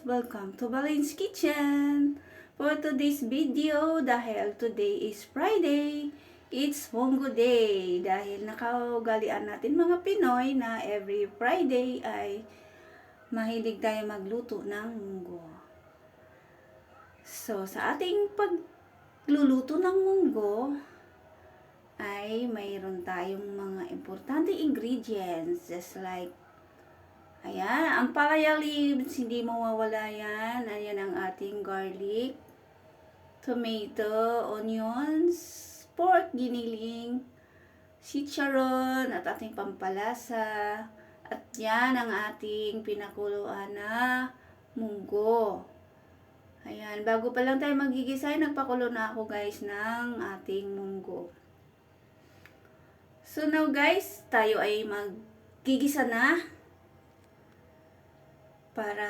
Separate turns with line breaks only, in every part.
Welcome to Balin's Kitchen! For today's video, dahil today is Friday, it's Munggo Day. Dahil nakaugalian natin mga Pinoy na every Friday ay mahilig tayo magluto ng munggo. So, sa ating pagluluto ng munggo, ay mayroon tayong mga importante ingredients just like ayan, ang palaya leaves, hindi mawawala yan. Ayan ang ating garlic, tomato, onions, pork, giniling, chicharon, at ating pampalasa. At yan ang ating pinakuluan na munggo. Ayan, bago pa lang tayo magigisa, nagpakulo na ako guys ng ating munggo. So now guys, tayo ay magigisa na para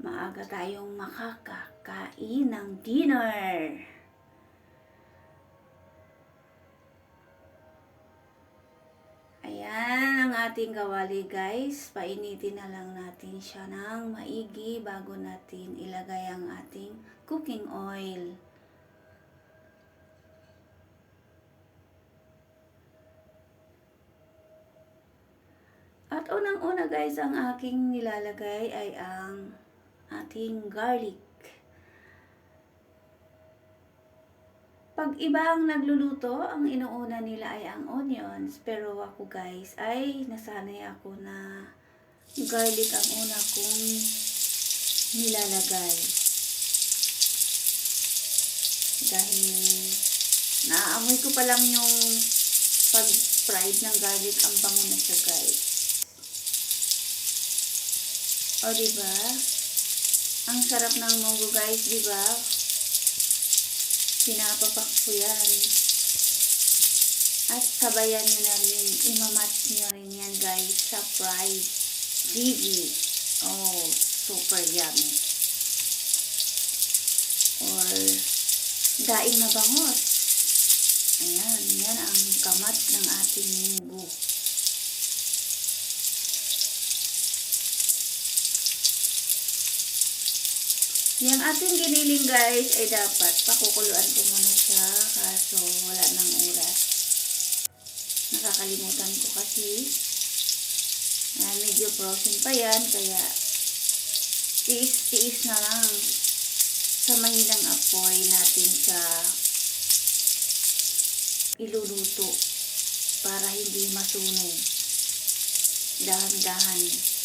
maaga tayong makakakain ng dinner. Ayan ang ating kawali guys. Painitin na lang natin siya ng maigi bago natin ilagay ang ating cooking oil. At unang-una guys, ang aking nilalagay ay ang ating garlic. Pag iba ang nagluluto, ang inuuna nila ay ang onions. Pero ako guys, ay nasanay ako na garlic ang una kong nilalagay. Dahil naaamoy ko pa lang yung pag-fried ng garlic, ang bango na siya guys. O diba? Ang sarap ng munggo guys, diba? Pinapapak ko yan. At sabayan nyo na rin, imamatch nyo rin yan guys sa fried gigi. Oh, super yummy. Or daing na bangos. Ayan, yan ang kamat ng ating munggo. Yung ating giniling guys ay dapat pakukuluan ko muna siya kaso wala nang oras. Nakakalimutan ko kasi. Medyo frozen pa yan kaya tiis-tiis na lang sa mahinang apoy natin siya iluluto para hindi masunog. Dahan-dahan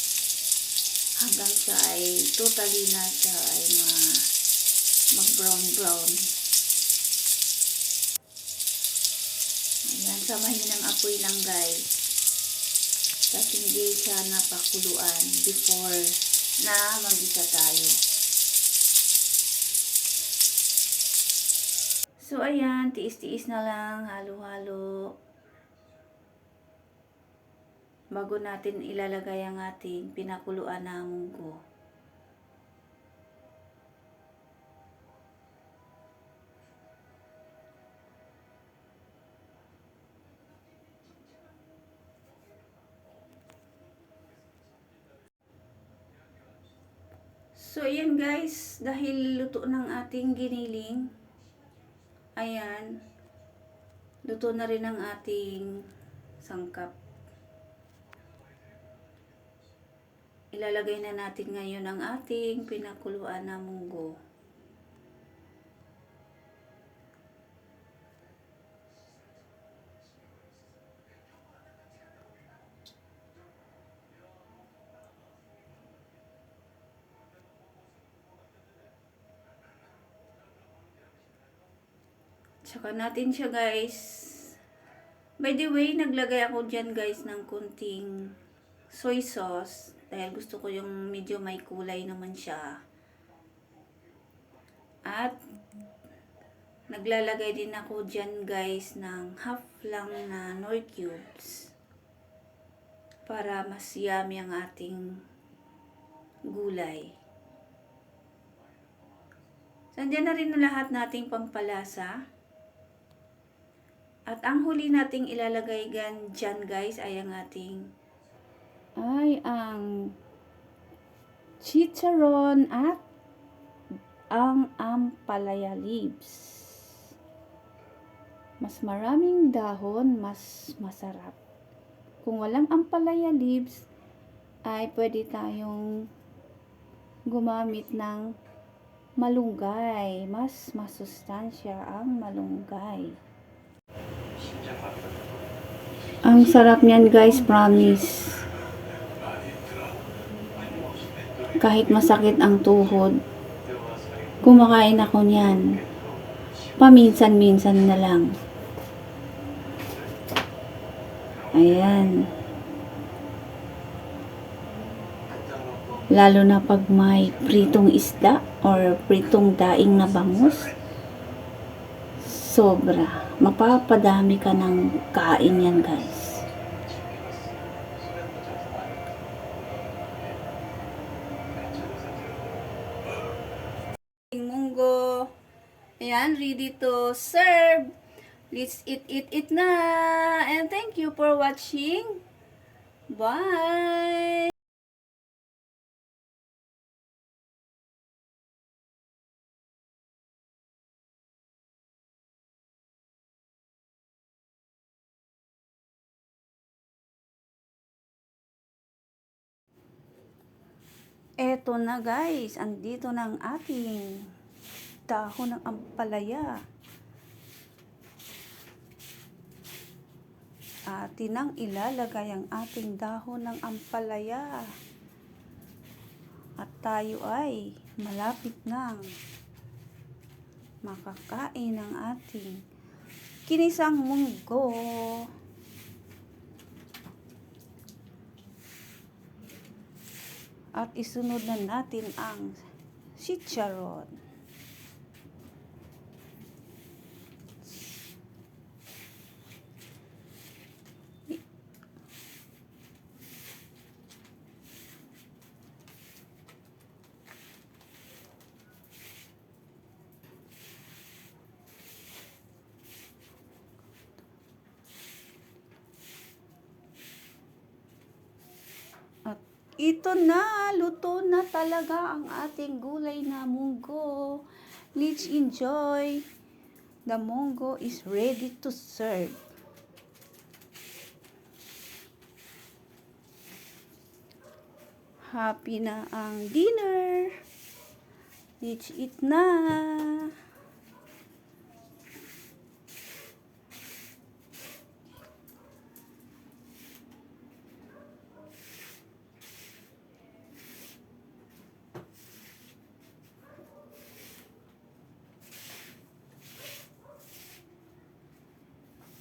hanggang siya ay totally na siya ay mag-brown. Ayan, sa mahinang apoy lang guys. Kasi hindi siya napakuluan before na magisa tayo. So ayan, tiis-tiis na lang, halo-halo. Bago natin ilalagay ang ating pinakuluan na munggo. So ayan guys, dahil luto ng ating giniling, ayan, luto na rin ang ating sangkap. Ilalagay na natin ngayon ang ating pinakuluan na munggo. Tsaka natin siya guys. By the way, naglagay ako dyan guys ng kunting soy sauce. Dahil gusto ko yung medyo may kulay naman siya. At naglalagay din ako dyan guys ng half lang na Knorr cubes. Para mas yummy ang ating gulay. So, andyan na rin lahat nating pampalasa. At ang huli nating ilalagay dyan guys ay ang chicharon at ang ampalaya leaves. Mas maraming dahon, mas masarap. Kung walang ampalaya leaves, ay pwede tayong gumamit ng malunggay. Mas masustansya ang malunggay. Ang sarap niyan guys, promise. Kahit masakit ang tuhod, kumakain ako niyan. Paminsan-minsan na lang. Ayan. Lalo na pag may pritong isda or pritong daing na bangus. Sobra. Mapapadami ka ng kain yan guys. Munggo. Ayan, ready to serve. Let's eat na. And thank you for watching. Bye. Eto na guys, andito na ang ating dahon ng ampalaya. Atin nang ilalagay ang ating dahon ng ampalaya. At tayo ay malapit nang makakain ng ating kinisang munggo. At isunod na natin ang chicharon. At ito na, luto na talaga ang ating gulay na munggo. Let's enjoy. The munggo is ready to serve. Happy na ang dinner. Let's eat na.